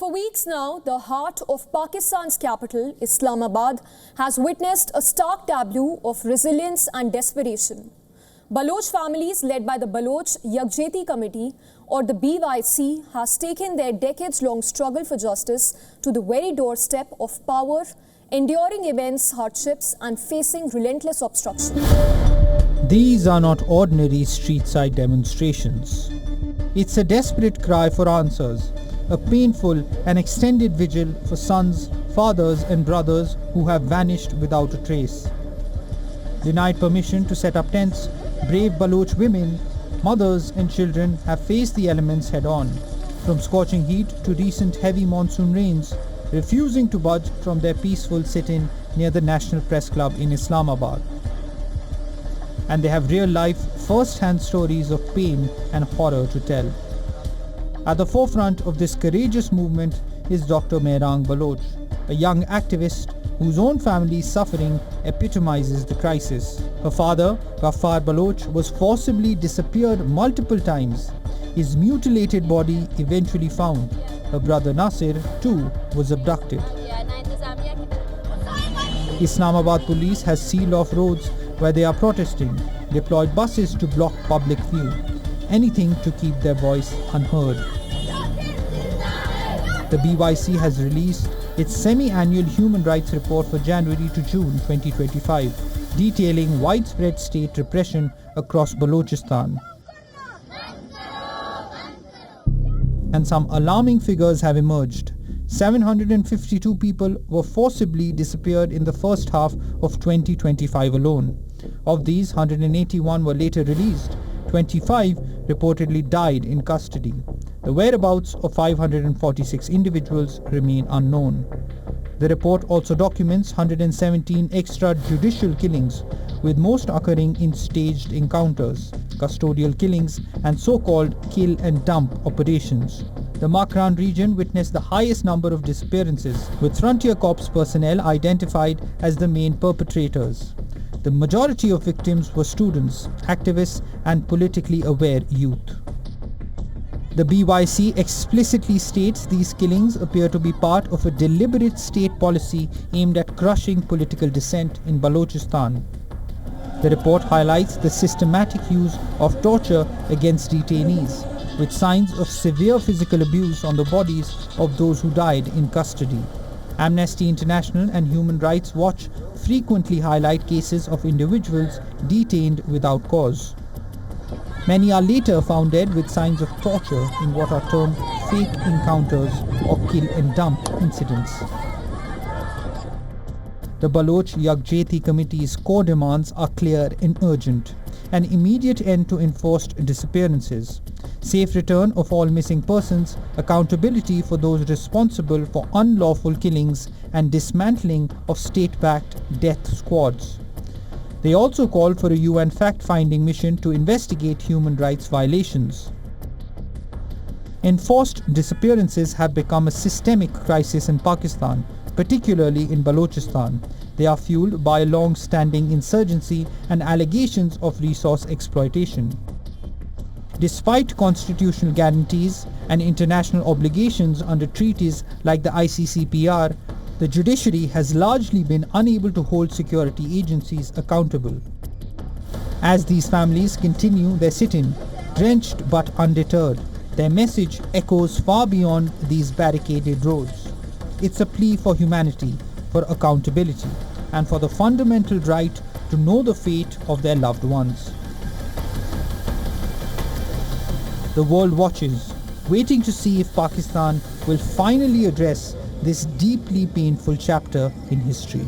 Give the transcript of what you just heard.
For weeks now, the heart of Pakistan's capital, Islamabad, has witnessed a stark tableau of resilience and desperation. Baloch families led by the Baloch Yagjeti Committee or the BYC has taken their decades-long struggle for justice to the very doorstep of power, enduring immense hardships and facing relentless obstruction. These are not ordinary street-side demonstrations. It's a desperate cry for answers, a painful and extended vigil for sons, fathers and brothers who have vanished without a trace. Denied permission to set up tents, brave Baloch women, mothers and children have faced the elements head-on, from scorching heat to recent heavy monsoon rains, refusing to budge from their peaceful sit-in near the National Press Club in Islamabad. And they have real-life, first-hand stories of pain and horror to tell. At the forefront of this courageous movement is Dr. Mehrang Baloch, a young activist whose own family's suffering epitomizes the crisis. Her father, Ghaffar Baloch, was forcibly disappeared multiple times. His mutilated body eventually found. Her brother Nasir, too, was abducted. Islamabad police has sealed off roads where they are protesting, deployed buses to block public view, anything to keep their voice unheard. The BYC has released its semi-annual human rights report for January to June 2025, detailing widespread state repression across Balochistan. And some alarming figures have emerged. 752 people were forcibly disappeared in the first half of 2025 alone. Of these, 181 were later released. 25 reportedly died in custody. The whereabouts of 546 individuals remain unknown. The report also documents 117 extrajudicial killings, with most occurring in staged encounters, custodial killings and so-called kill and dump operations. The Makran region witnessed the highest number of disappearances, with Frontier Corps personnel identified as the main perpetrators. The majority of victims were students, activists and politically aware youth. The BYC explicitly states these killings appear to be part of a deliberate state policy aimed at crushing political dissent in Balochistan. The report highlights the systematic use of torture against detainees, with signs of severe physical abuse on the bodies of those who died in custody. Amnesty International and Human Rights Watch frequently highlight cases of individuals detained without cause. Many are later found dead with signs of torture in what are termed fake encounters or kill and dump incidents. The Baloch Yagjeti Committee's core demands are clear and urgent: an immediate end to enforced disappearances, safe return of all missing persons, accountability for those responsible for unlawful killings, and dismantling of state-backed death squads. They also called for a UN fact-finding mission to investigate human rights violations. Enforced disappearances have become a systemic crisis in Pakistan, particularly in Balochistan. They are fueled by a long-standing insurgency and allegations of resource exploitation. Despite constitutional guarantees and international obligations under treaties like the ICCPR, the judiciary has largely been unable to hold security agencies accountable. As these families continue their sit-in, drenched but undeterred, their message echoes far beyond these barricaded roads. It's a plea for humanity, for accountability, and for the fundamental right to know the fate of their loved ones. The world watches, waiting to see if Pakistan will finally address this deeply painful chapter in history.